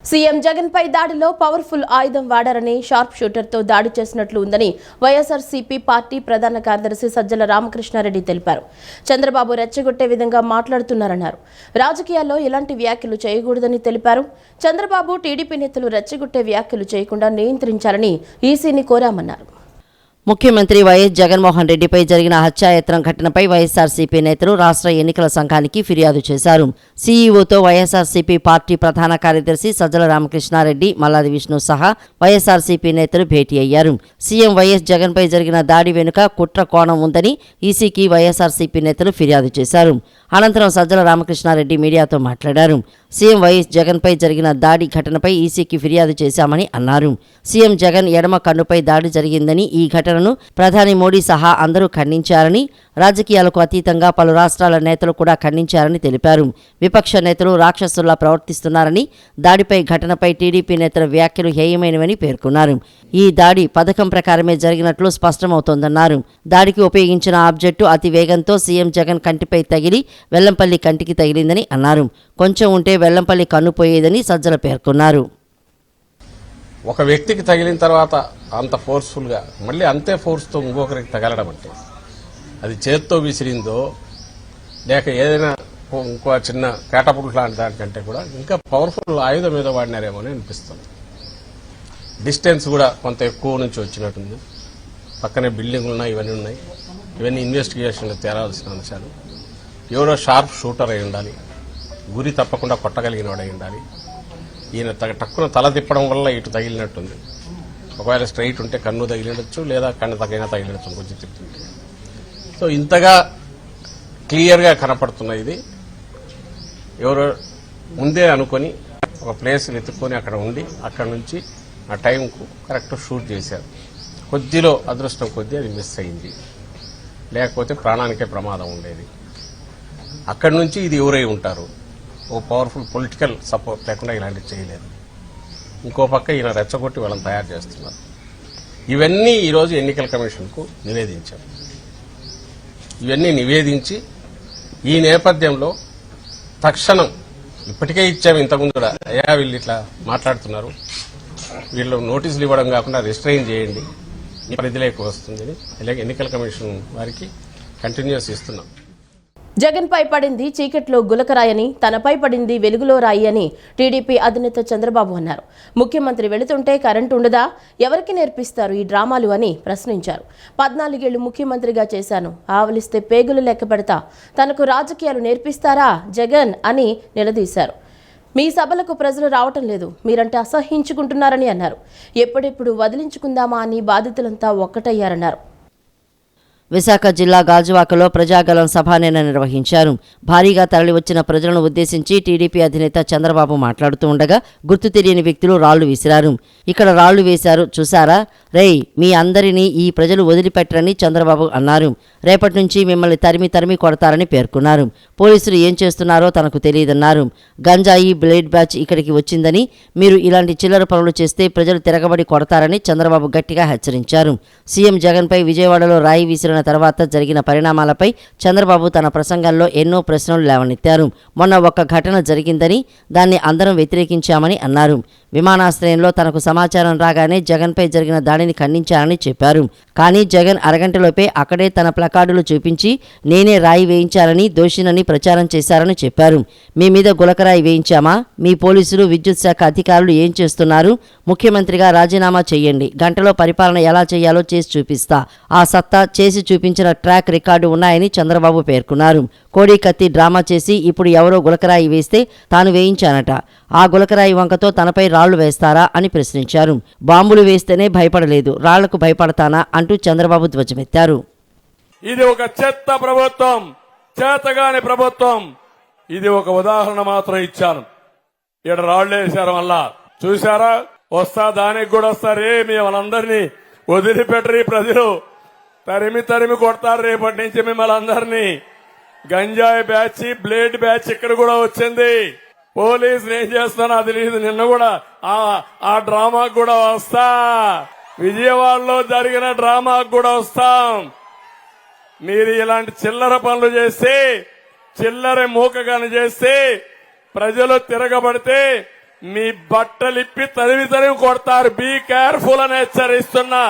CM Jagan పై దాడిలో powerful ఆయుధం వాడారని sharp shooter తో దాడి చేసినట్లు ఉందని వైఎస్ఆర్సీపీ పార్టీ ప్రధాన కార్యదర్శి సజ్జల రామకృష్ణారెడ్డి తెలిపారు. చంద్రబాబు రెచ్చగొట్టే విధంగా మాట్లాడుతున్నారన్నారు. రాజకీయాల్లో ఇలాంటి వ్యాఖ్యలు చేయకూడదని తెలిపారు. చంద్రబాబు టీడీపీ నేతలు రెచ్చగొట్టే వ్యాఖ్యలు చేయకుండా నియంత్రించాలని ఈసీని కోరామన్నారు. ముఖ్యమంత్రి వైఎస్ జగన్మోహన్ రెడ్డిపై జరిగిన హత్యాయత్నం ఘటనపై వైఎస్ఆర్సీపీ నేతలు రాష్ట్ర ఎన్నికల సంఘానికి ఫిర్యాదు చేశారు. సీఈఓతో వైఎస్ఆర్సీపీ పార్టీ ప్రధాన కార్యదర్శి సజ్జల రామకృష్ణారెడ్డి, మల్లాది విష్ణు సహా వైఎస్ఆర్సీపీ నేతలు భేటీ అయ్యారు. సీఎం వైఎస్ జగన్పై జరిగిన దాడి వెనుక కుట్ర కోణం ఉందని ఈసీకి వైఎస్ఆర్సీపీ నేతలు ఫిర్యాదు చేశారు. అనంతరం సజ్జల రామకృష్ణారెడ్డి మీడియాతో మాట్లాడారు. సీఎం వైఎస్ జగన్పై జరిగిన దాడి ఘటనపై ఈసీకి ఫిర్యాదు చేశామని అన్నారు. సీఎం జగన్ ఎడమ కన్నుపై దాడి జరిగిందని, ఈ ఘటనను ప్రధాని మోడీ సహా అందరూ ఖండించారని, రాజకీయాలకు అతీతంగా పలు రాష్ట్రాల నేతలు కూడా ఖండించారని తెలిపారు. విపక్ష నేతలు రాక్షసుల్లా ప్రవర్తిస్తున్నారని, దాడిపై ఘటనపై టీడీపీ నేతల వ్యాఖ్యలు హేయమైనవని పేర్కొన్నారు. ఈ దాడి పథకం ప్రకారమే జరిగినట్లు స్పష్టమవుతోందన్నారు. దాడికి ఉపయోగించిన ఆబ్జెక్టు అతి వేగంతో సీఎం జగన్ కంటిపై తగిలి వెల్లంపల్లి కంటికి తగిలిందని అన్నారు. కొంచెం ఉంటే వెల్లంపల్లి కన్నుపోయేదని సజ్జల పేర్కొన్నారు. ఒక వ్యక్తికి తగిలిన తర్వాత అంత ఫోర్స్ఫుల్గా మళ్ళీ అంతే ఫోర్స్తో ఇంకొకరికి తగలడం అంటే అది చేత్తో విసిరిందో లేక ఏదైనా ఇంకో చిన్న క్యాటపుల్ట్ లాంటి దానికంటే కూడా ఇంకా పవర్ఫుల్ ఆయుధం మీద వాడినారేమో అని అనిపిస్తుంది. డిస్టెన్స్ కూడా కొంత ఎక్కువ నుంచి వచ్చినట్టుంది. పక్కనే బిల్డింగ్లు ఉన్నాయి, ఇవన్నీ ఉన్నాయి. ఇవన్నీ ఇన్వెస్టిగేషన్లో తేరాల్సిన అంశాలు. ఎవరో షార్ప్ షూటర్ అయి ఉండాలి, గురి తప్పకుండా కొట్టగలిగిన వాడు అయి ఉండాలి. ఈయన టక్కున తల తిప్పడం వల్ల ఇటు తగిలినట్టుంది. ఒకవేళ స్ట్రైట్ ఉంటే కన్ను తగిలినచ్చు, లేదా కన్ను తగిలినచ్చు కొంచెం తిప్పుతుంటే. సో ఇంతగా క్లియర్గా కనపడుతున్న ఇది ఎవరో ముందే అనుకొని ఒక ప్లేస్ వెతుక్కొని అక్కడ ఉండి అక్కడ నుంచి ఆ టైంకు కరెక్ట్ షూట్ చేశారు. కొద్దిలో అదృష్టం కొద్దీ అది మిస్ అయింది, లేకపోతే ప్రాణానికే ప్రమాదం ఉండేది. అక్కడి నుంచి ఇది ఎవరై ఉంటారు, ఓ పవర్ఫుల్ పొలిటికల్ సపోర్ట్ లేకుండా ఇలాంటివి చేయలేదు. ఇంకో పక్క ఈయన రెచ్చగొట్టి వాళ్ళని తయారు చేస్తున్నారు. ఇవన్నీ ఈరోజు ఎన్నికల కమిషన్కు నివేదించారు. ఇవన్నీ నివేదించి ఈ నేపథ్యంలో తక్షణం ఇప్పటికే ఇచ్చాము, ఇంతకుముందు కూడా అయ్యా వీళ్ళు ఇట్లా మాట్లాడుతున్నారు, వీళ్ళు నోటీసులు ఇవ్వడం కాకుండా రిస్ట్రైన్ చేయండి, ఈ పరిధిలోకి వస్తుందని ఎన్నికల కమిషన్ వారికి కంటిన్యూస్ ఇస్తున్నాం. జగన్ పై పడింది చీకట్లో గులకరాయని, తనపై పడింది వెలుగులో రాయి అని టీడీపీ అధినేత చంద్రబాబు అన్నారు. ముఖ్యమంత్రి వెళుతుంటే కరెంటు ఉండదా, ఎవరికి నేర్పిస్తారు ఈ డ్రామాలు అని ప్రశ్నించారు. 14 ఏళ్లు ముఖ్యమంత్రిగా చేశాను, ఆవలిస్తే పేగులు లెక్క పెడతా, తనకు రాజకీయాలు నేర్పిస్తారా జగన్ అని నిలదీశారు. మీ సభలకు ప్రజలు రావటం లేదు, మీరంటే అసహించుకుంటున్నారని అన్నారు. ఎప్పుడెప్పుడు వదిలించుకుందామా అని బాధితులంతా ఒక్కటయ్యారన్నారు. విశాఖ జిల్లా గాజువాకలో ప్రజాగలం సభ నిన్న నిర్వహించారు. భారీగా తరలివచ్చిన ప్రజలను ఉద్దేశించి టీడీపీ అధినేత చంద్రబాబు మాట్లాడుతూ ఉండగా గుర్తు తెలియని వ్యక్తులు రాళ్లు విసిరారు. ఇక్కడ రాళ్లు వేశారు చూశారా, రేయ్ మీ అందరినీ ఈ ప్రజలు వదిలిపెట్టరని చంద్రబాబు అన్నారు. రేపటి నుంచి మిమ్మల్ని తరిమి కొడతారని పేర్కొన్నారు. పోలీసులు ఏం చేస్తున్నారో తనకు తెలియదన్నారు. గంజాయి బ్లేడ్ బ్యాచ్ ఇక్కడికి వచ్చిందని, మీరు ఇలాంటి చిల్లర పనులు చేస్తే ప్రజలు తిరగబడి కొడతారని చంద్రబాబు గట్టిగా హెచ్చరించారు. సీఎం జగన్పై విజయవాడలో రాయి విసిరిన తర్వాత జరిగిన పరిణామాలపై చంద్రబాబు తన ప్రసంగంలో ఎన్నో ప్రశ్నలు లేవనెత్తారు. మొన్న ఒక ఘటన జరిగిందని, దాన్ని అందరం వ్యతిరేకించామని అన్నారు. విమానాశ్రయంలో తనకు సమాచారం రాగానే జగన్పై జరిగిన దాడిని ఖండించారని చెప్పారు. కానీ జగన్ అరగంటలోపే అక్కడే తన ప్లకార్డులు చూపించి నేనే రాయి వేయించాలని, దోషినని ప్రచారం చేశారని చెప్పారు. మీ మీద గులకరాయి వేయించామా, మీ పోలీసులు విద్యుత్ శాఖ అధికారులు ఏం చేస్తున్నారు, ముఖ్యమంత్రిగా రాజీనామా చేయండి, గంటలో పరిపాలన ఎలా చేయాలో చేసి చూపిస్తా, ఆ సత్తా చేసి చూపించిన ట్రాక్ రికార్డు ఉన్నాయని చంద్రబాబు పేర్కొన్నారు. కోడి కత్తి డ్రామా చేసి ఇప్పుడు ఎవరో గులకరాయి వేస్తే తాను వేయించానట, ఆ గులకరాయి వంకతో తనపై రాళ్లు వేస్తారా అని ప్రశ్నించారు. బాంబులు వేస్తేనే భయపడలేదు, రాళ్లకు భయపడతానా అంటూ చంద్రబాబు ధ్వజమెత్తారు. ఇది ఒక చెత్త ప్రభుత్వం, చేతగాని ప్రభుత్వం. ఇది ఒక ఉదాహరణ మాత్రం ఇచ్చాను. ఇక్కడ రాళ్లు వేశారు వల్ల చూశారా, వస్తా దానికి కూడా వస్తారే, మీ వాళ్ళందరినీ వదిలిపెట్టరు. ప్రజలు తరిమి కొడతారు రేపటి నుంచి మిమ్మల్ని అందరినీ. గంజాయి బ్యాచ్, బ్లేడ్ బ్యాచ్ ఇక్కడ కూడా వచ్చింది. పోలీసులు ఏం చేస్తానో అది లేదు. నిన్న కూడా ఆ డ్రామాకు కూడా వస్తా, విజయవాడలో జరిగిన డ్రామాకు కూడా వస్తాం. మీరు ఇలాంటి చిల్లర పనులు చేస్తే, చిల్లర మూకగాని చేస్తే, ప్రజలు తిరగబడితే మీ బట్టలిప్పి తరివి కొడతారు. బీ కేర్ఫుల్ అని హెచ్చరిస్తున్నా.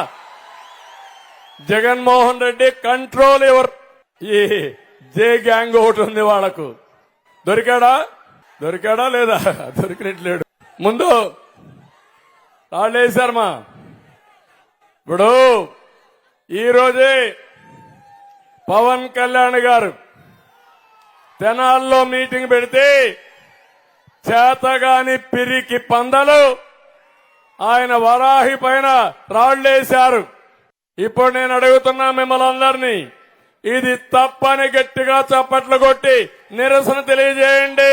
జగన్మోహన్ రెడ్డి కంట్రోల్ ఎవరు? ఈ జే గ్యాంగ్ ఒకటి ఉంది వాళ్ళకు. దొరికాడా లేదా? దొరికినట్లేడు. ముందు రాళ్ళేశారమ్మా. ఇప్పుడు ఈరోజే పవన్ కళ్యాణ్ గారు తెనాల్లో మీటింగ్ పెడితే చేతగాని పిరికి పందలు ఆయన వరాహి పైన రాళ్లేశారు. ఇప్పుడు నేను అడుగుతున్నా మిమ్మల్ని అందరినీ, ఇది తప్పని గట్టిగా చప్పట్లు కొట్టి నిరసన తెలియజేయండి.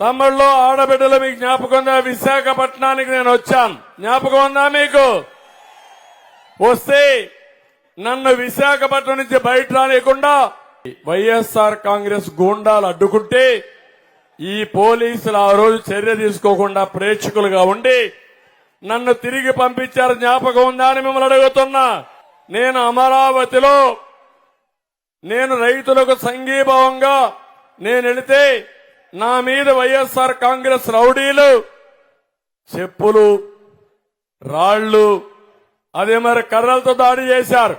తమ్ముళ్ళు, ఆడబిడ్డలు, మీకు జ్ఞాపకం ఉందా? విశాఖపట్నానికి నేను వచ్చాను. జ్ఞాపకం ఉందా మీకు? వస్తే నన్ను విశాఖపట్నం నుంచి బయట రానియకుండా వైఎస్ఆర్ కాంగ్రెస్ గూండాలు అడ్డుకుంటే ఈ పోలీసులు ఆ రోజు చర్య తీసుకోకుండా ప్రేక్షకులుగా ఉండి నన్ను తిరిగి పంపించారు. జ్ఞాపకం ఉందా అని మిమ్మల్ని అడుగుతున్నా. నేను అమరావతిలో నేను రైతులకు సంఘీభావంగా నేను వెళితే నా మీద వైఎస్ఆర్ కాంగ్రెస్ రౌడీలు చెప్పులు, రాళ్లు, అదే మరి కర్రలతో దాడి చేశారు.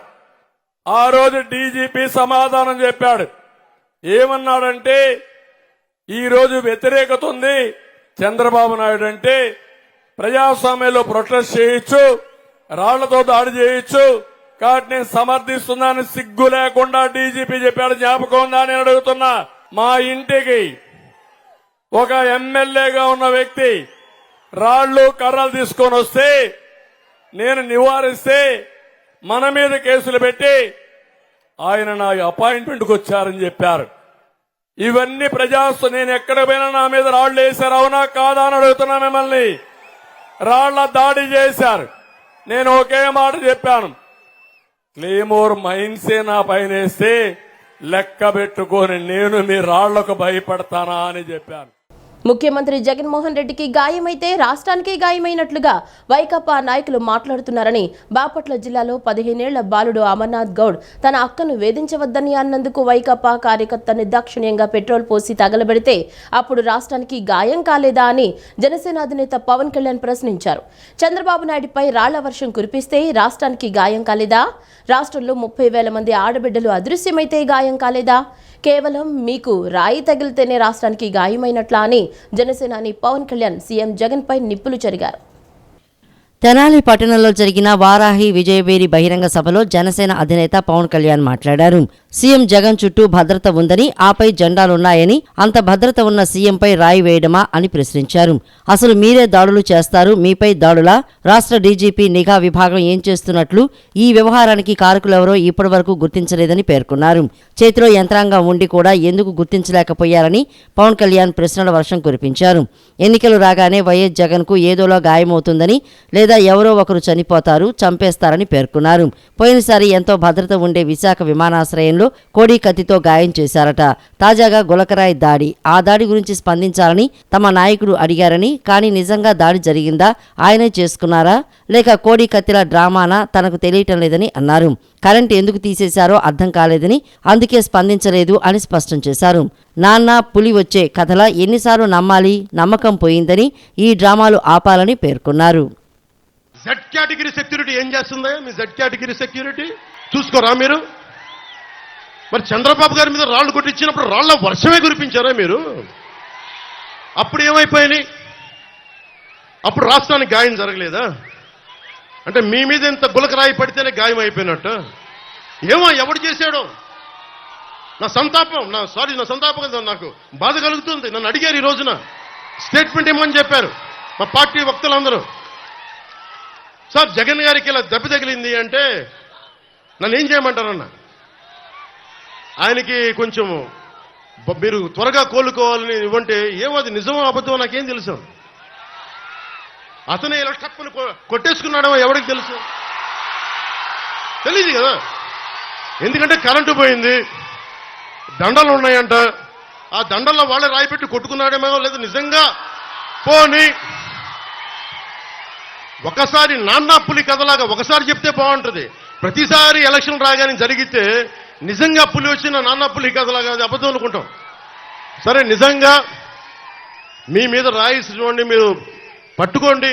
ఆ రోజు డీజీపీ సమాధానం చెప్పాడు. ఏమన్నాడంటే, ఈ రోజు వ్యతిరేకత ఉంది, చంద్రబాబు నాయుడు అంటే ప్రజాస్వామ్యంలో ప్రొటెస్ట్ చేయొచ్చు, రాళ్లతో దాడి చేయొచ్చు, కాబట్టి నేను సమర్థిస్తున్నాను సిగ్గు లేకుండా డీజీపీ చెప్పాడు. జ్ఞాపకం ఉందా నేను అడుగుతున్నా. మా ఇంటికి ఒక ఎమ్మెల్యేగా ఉన్న వ్యక్తి రాళ్లు కర్రలు తీసుకొని వస్తే నేను నివారిస్తే మన మీద కేసులు పెట్టి ఆయన నా అపాయింట్మెంట్కి వచ్చారని చెప్పారు. ఇవన్నీ నేను ఎక్కడ పోయినా నా మీద రాళ్లు వేశారు, అవునా కాదా అని అడుగుతున్నా మిమ్మల్ని. రాళ్ల దాడి చేశారు. నేను ఒకే మాట చెప్పాను, క్లేమోర్ మైన్సే నా పైన వేస్తే లెక్క పెట్టుకొని నేను మీ రాళ్లకు భయపడతానా అని చెప్పాను. ముఖ్యమంత్రి జగన్మోహన్ రెడ్డికి గాయమైతే రాష్ట్రానికి గాయమైనట్లుగా వైకాపా నాయకులు మాట్లాడుతున్నారని బాపట్ల జిల్లాలో 15 ఏళ్ల బాలుడు అమర్నాథ్ గౌడ్ తన అక్కను వేధించవద్దని అన్నందుకు వైకాపా కార్యకర్త నిర్దాక్షిణ్యంగా పెట్రోల్ పోసి తగలబెడితే అప్పుడు రాష్ట్రానికి గాయం కాలేదా అని జనసేన అధినేత పవన్ కళ్యాణ్ ప్రశ్నించారు. చంద్రబాబు నాయుడుపై రాళ్ల వర్షం కురిపిస్తే రాష్ట్రానికి గాయం కాలేదా? రాష్ట్రంలో 30,000 మంది ఆడబిడ్డలు అదృశ్యమైతే గాయం కాలేదా? కేవలం మీకు రాయి తగిలితేనే రాష్ట్రానికి గాయమైనట్లా అని జనసేనాని పవన్ కళ్యాణ్ సీఎం జగన్ పై నిప్పులు చెరిగారు. తెనాలి పట్టణంలో జరిగిన వారాహి విజయవేరి బహిరంగ సభలో జనసేన అధినేత పవన్ కళ్యాణ్ మాట్లాడారు. సీఎం జగన్ చుట్టూ భద్రత ఉందని, ఆపై జెండాలున్నాయని, అంత భద్రత ఉన్న సీఎంపై రాయి వేయడమా అని ప్రశ్నించారు. అసలు మీరే దాడులు చేస్తారు, మీపై దాడులా? రాష్ట్ర డీజీపీ నిఘా విభాగం ఏం చేస్తున్నట్లు? ఈ వ్యవహారానికి కారకులెవరో ఇప్పటివరకు గుర్తించలేదని పేర్కొన్నారు. చేతిలో యంత్రాంగం ఉండి కూడా ఎందుకు గుర్తించలేకపోయారని పవన్ కళ్యాణ్ ప్రశ్నల వర్షం కురిపించారు. ఎన్నికలు రాగానే వైఎస్ జగన్ కు ఏదోలా గాయమవుతుందని, లేదా ఎవరో ఒకరు చనిపోతారు, చంపేస్తారని పేర్కొన్నారు. పోయినసారి ఎంతో భద్రత ఉండే విశాఖ విమానాశ్రయంలో కోడి కత్తితో గాయం చేశారట. తాజాగా గులకరాయి దాడి, ఆ దాడి గురించి స్పందించాలని తమ నాయకుడు అడిగారని, కానీ నిజంగా దాడి జరిగిందా, ఆయనే చేసుకున్నారా, లేక కోడి కత్తిల డ్రామానా తనకు తెలియటం లేదని అన్నారు. కరెంటు ఎందుకు తీసేశారో అర్థం కాలేదని, అందుకే స్పందించలేదు అని స్పష్టం చేశారు. నాన్న పులి వచ్చే కథలా ఎన్నిసార్లు నమ్మాలి? నమ్మకం పోయిందని, ఈ డ్రామాలు ఆపాలని పేర్కొన్నారు. జెడ్ కేటగిరీ సెక్యూరిటీ ఏం చేస్తుందా? మీ జెడ్ కేటగిరీ సెక్యూరిటీ చూసుకోరా మీరు? మరి చంద్రబాబు గారి మీద రాళ్లు కొట్టించినప్పుడు రాళ్ల వర్షమే కురిపించారా మీరు? అప్పుడు ఏమైపోయినాయి? అప్పుడు రాష్ట్రానికి గాయం జరగలేదా? అంటే మీ మీద ఇంత గులకరాయి పడితేనే గాయం అయిపోయినట్టు. ఏమో ఎవడు చేశాడో నా సంతాపం, నా సంతాపం కదా, నాకు బాధ కలుగుతుంది. నన్ను అడిగారు ఈ రోజున స్టేట్మెంట్ ఇవ్వమని చెప్పారు మా పార్టీ వక్తలందరూ. సార్ జగన్ గారికి ఇలా దెబ్బ తగిలింది అంటే నన్ను ఏం చేయమంటారన్న? ఆయనకి కొంచెం మీరు త్వరగా కోలుకోవాలని ఇవ్వంటే ఏమో అది నిజమో అబద్ధమో నాకేం తెలుసు. అతనే ఇలా టక్కును కొట్టేసుకున్నాడేమో ఎవరికి తెలుసు? తెలియదు కదా. ఎందుకంటే కరెంటు పోయింది, దండలు ఉన్నాయంట, ఆ దండల్లో వాళ్ళే రాయిపెట్టి కొట్టుకున్నాడేమో, లేదు నిజంగా పోని ఒకసారి నాన్నా పులి కథలాగా ఒకసారి చెప్తే బాగుంటుంది. ప్రతిసారి ఎలక్షన్ రాగానే జరిగితే నిజంగా పులి వచ్చిన నాన్నా పులి కథలాగా అది అబద్ధం అనుకుంటాం. సరే నిజంగా మీ మీద రాయి చూడండి, మీరు పట్టుకోండి.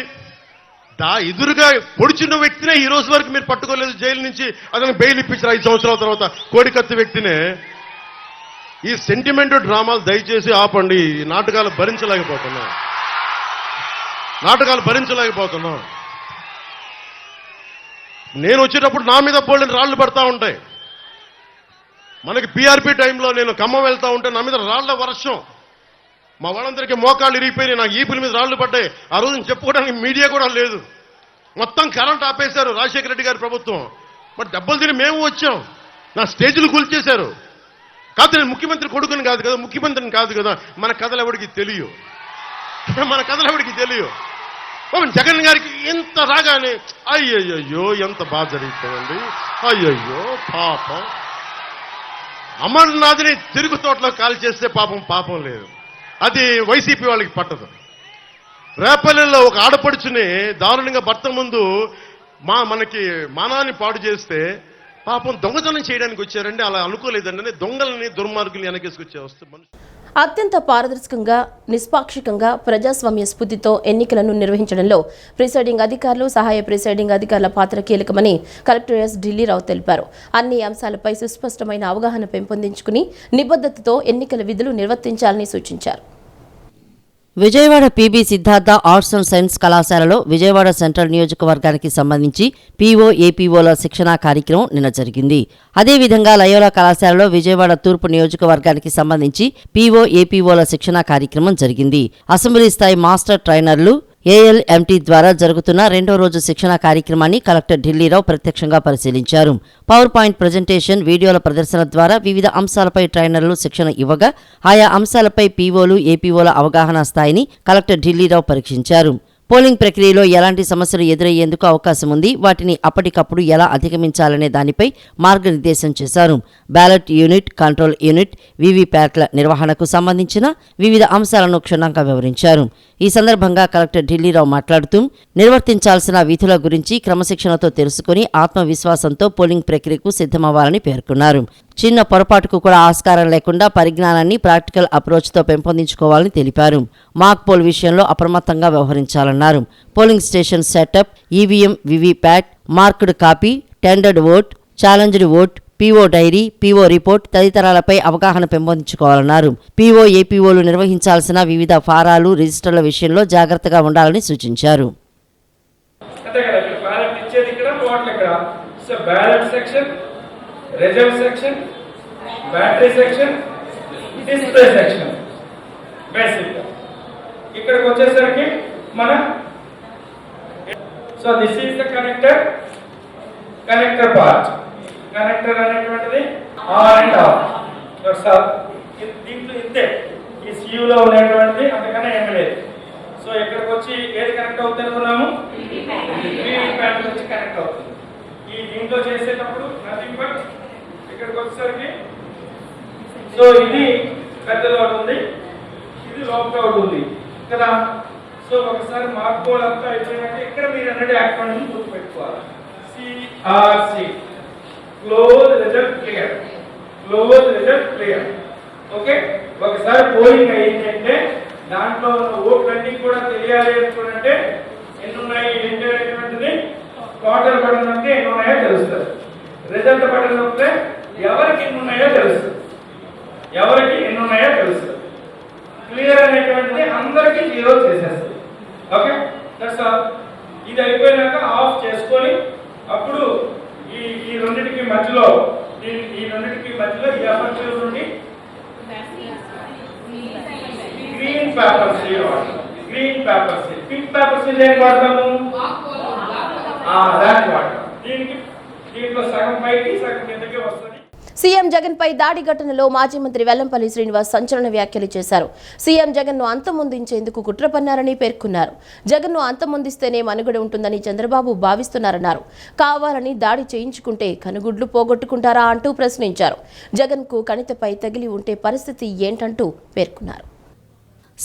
ఎదురుగా పొడిచిన వ్యక్తినే ఈ రోజు వరకు మీరు పట్టుకోలేదు. జైలు నుంచి అతను బెయిల్ ఇప్పించారు 5 సంవత్సరాల తర్వాత. కోడికత్తి వ్యక్తినే. ఈ సెంటిమెంట్ డ్రామాలు దయచేసి ఆపండి. ఈ నాటకాలు భరించలేకపోతున్నాం. నేను వచ్చేటప్పుడు నా మీద బోల్డెన్ రాళ్లు పడతా ఉంటాయి. మనకి పీఆర్పీ టైంలో నేను ఖమ్మం వెళ్తా ఉంటే నా మీద రాళ్ల వర్షం. మా వాళ్ళందరికీ మోకాళ్ళు ఇరిగిపోయినాయి, నాకు ఈపుల మీద రాళ్లు పడ్డాయి. ఆ రోజు చెప్పుకోవడానికి మీడియా కూడా లేదు. మొత్తం కరెంట్ ఆపేశారు రాజశేఖర రెడ్డి గారి ప్రభుత్వం. మరి దెబ్బలు తిని మేము వచ్చాం. నా స్టేజ్లు కూల్చేశారు. కాదు, నేను ముఖ్యమంత్రి కొడుకుని కాదు కదా, ముఖ్యమంత్రిని కాదు కదా. మన కథలు ఎవరికి తెలియవు. జగన్ గారికి ఎంత రాగానే అయ్యయ్యో ఎంత బాధ జరిగిపోయింది, అయ్యయ్యో పాపం. అమర్నాథ్ని తిరుగు తోటలో కాల్ చేస్తే పాపం లేదు. అది వైసీపీ వాళ్ళకి పట్టదు. రేపల్లెల్లో ఒక ఆడపడుచుని దారుణంగా భర్త ముందు మనకి మానాన్ని పాడు చేస్తే పాపం దొంగతనం చేయడానికి వచ్చారండి. అలా అనుకోలేదండి. దొంగలని దుర్మార్గుల్ని వెనకేసుకొచ్చే వస్తే మనుషులు అత్యంత పారదర్శకంగా, నిష్పాక్షికంగా, ప్రజాస్వామ్య స్ఫూర్తితో ఎన్నికలను నిర్వహించడంలో ప్రిసైడింగ్ అధికారులు, సహాయ ప్రిసైడింగ్ అధికారుల పాత్ర కీలకమని కలెక్టర్ ఎస్ ఢిల్లీరావు తెలిపారు. అన్ని అంశాలపై సుస్పష్టమైన అవగాహన పెంపొందించుకుని నిబద్ధతతో ఎన్నికల విధులు నిర్వర్తించాలని సూచించారు. Vijayawada PB Siddhartha arts and science కళాశాలలో విజయవాడ సెంట్రల్ నియోజకవర్గానికి సంబంధించి పీఓ ఏపీఓల శిక్షణా కార్యక్రమం నిన్న జరిగింది. అదేవిధంగా లయోలా కళాశాలలో విజయవాడ తూర్పు నియోజకవర్గానికి సంబంధించి పీఓ ఏపీఓల శిక్షణా కార్యక్రమం జరిగింది. అసెంబ్లీ స్థాయి మాస్టర్ ట్రైనర్లు ఏఎల్ఎంటీ ద్వారా జరుగుతున్న 2వ రోజు శిక్షణా కార్యక్రమాన్ని కలెక్టర్ ఢిల్లీరావు ప్రత్యక్షంగా పరిశీలించారు. పవర్ పాయింట్ ప్రజెంటేషన్, వీడియోల ప్రదర్శన ద్వారా వివిధ అంశాలపై ట్రైనర్లు శిక్షణ ఇవ్వగా ఆయా అంశాలపై పీఓలు, ఏపీఓల అవగాహన స్థాయిని కలెక్టర్ ఢిల్లీరావు పరీక్షించారు. పోలింగ్ ప్రక్రియలో ఎలాంటి సమస్యలు ఎదురయ్యేందుకు అవకాశం ఉంది, వాటిని అప్పటికప్పుడు ఎలా అధిగమించాలనే దానిపై మార్గనిర్దేశం చేశారు. బ్యాలెట్ యూనిట్, కంట్రోల్ యూనిట్, వీవీప్యాట్ల నిర్వహణకు సంబంధించిన వివిధ అంశాలను క్షుణ్ణంగా వివరించారు. ఈ సందర్భంగా కలెక్టర్ ఢిల్లీరావు మాట్లాడుతూ నిర్వర్తించాల్సిన విధుల గురించి క్రమశిక్షణతో తెలుసుకుని ఆత్మవిశ్వాసంతో పోలింగ్ ప్రక్రియకు సిద్ధమవ్వాలని పేర్కొన్నారు. చిన్న పొరపాటుకు కూడా ఆస్కారం లేకుండా పరిజ్ఞానాన్ని ప్రాక్టికల్ అప్రోచ్తో పెంపొందించుకోవాలని తెలిపారు. మాక్ పోల్ విషయంలో అప్రమత్తంగా వ్యవహరించాలన్నారు. Polling station setup, EVM, VVPAT, marked copy, tendered vote, challenged vote, PO diary, PO report తదితరాలపై అవగాహన పెంపొందించుకోవాలన్నారు. పీఓ ఏపీఓలు నిర్వహించాల్సిన వివిధ ఫారాలు, రిజిస్టర్ల విషయంలో జాగ్రత్తగా ఉండాలని సూచించారు. Reserve section, battery section, display section. Basic ఇక్కడికి వచ్చేసరికి మన this is the connector part. Connector అనేటువంటిది ఆన్ అండ్ ఆఫ్. దీంట్లో ఇంతే, ఈ సియూలో ఉండేటువంటిది అంతకన్నా ఏమి లేదు. సో ఇక్కడికి వచ్చి ఏది కనెక్ట్ అవుతుంది అనుకున్నాము, ప్యానల్ వచ్చి కనెక్ట్ అవుతుంది. ఈ దీంట్లో చేసేటప్పుడు నథింగ్ బట్ ఇక్కడికి వచ్చేసరికి ఇది పెద్దది ఒకటి ఉంది, ఇది లోపల ఒకటి ఉంది కదా. సో ఒకసారి మార్కోడ్ అంతా అయిపోయినట్టు ఇక్కడ మీరు అన్నట్టు యాక్టివిటీని గుర్తుపెట్టుకోవాలి. CRC, close result clear. Okay, ఒకసారి పోలింగ్ అయ్యిందంటే దాంట్లో ఉన్న ఓట్లన్నీ కూడా తెలియాలి అనుకుంటే ఎన్ని ఉన్నాయి ఏంటి అనేటువంటిది టోటల్ బటన్ అంటే ఎన్ని ఉన్నాయో తెలుస్తుంది. రిజల్ట్ బటన్ నొక్కితే ఎవరికి ఎన్ని ఉన్నాయో తెలుస్తుంది. క్లియర్ అనేటువంటిది అందరికీ 0 చేసేస్తుంది. Okay, that's all. ఇది అయిపోయినాక ఆఫ్ చేసుకొని అప్పుడు ఈ రెండింటికి మధ్యలో ఈ అపర్చునిటీ నుండి గ్రీన్ పేపర్ సీల్ వాడతాం. పింక్ పేపర్ సీల్ ఏం వాడతాము, దాన్ని వాడతాం. దీంట్లో సగం పైకి సగం కిందకి వస్తుంది. సీఎం జగన్ పై దాడి ఘటనలో మాజీ మంత్రి వెల్లంపల్లి శ్రీనివాస్ సంచలన వ్యాఖ్యలు చేశారు. సీఎం జగన్ ను అంతమొందించేందుకు కుట్ర పన్నారని పేర్కొన్నారు. జగన్ ను అంతమొందిస్తేనే మనుగడ ఉంటుందని చంద్రబాబు భావిస్తున్నారన్నారు. కావాలని దాడి చేయించుకుంటే కనుగుడ్లు పోగొట్టుకుంటారా అంటూ ప్రశ్నించారు. జగన్ కు కణితపై తగిలి ఉంటే పరిస్థితి ఏంటంటూ పేర్కొన్నారు.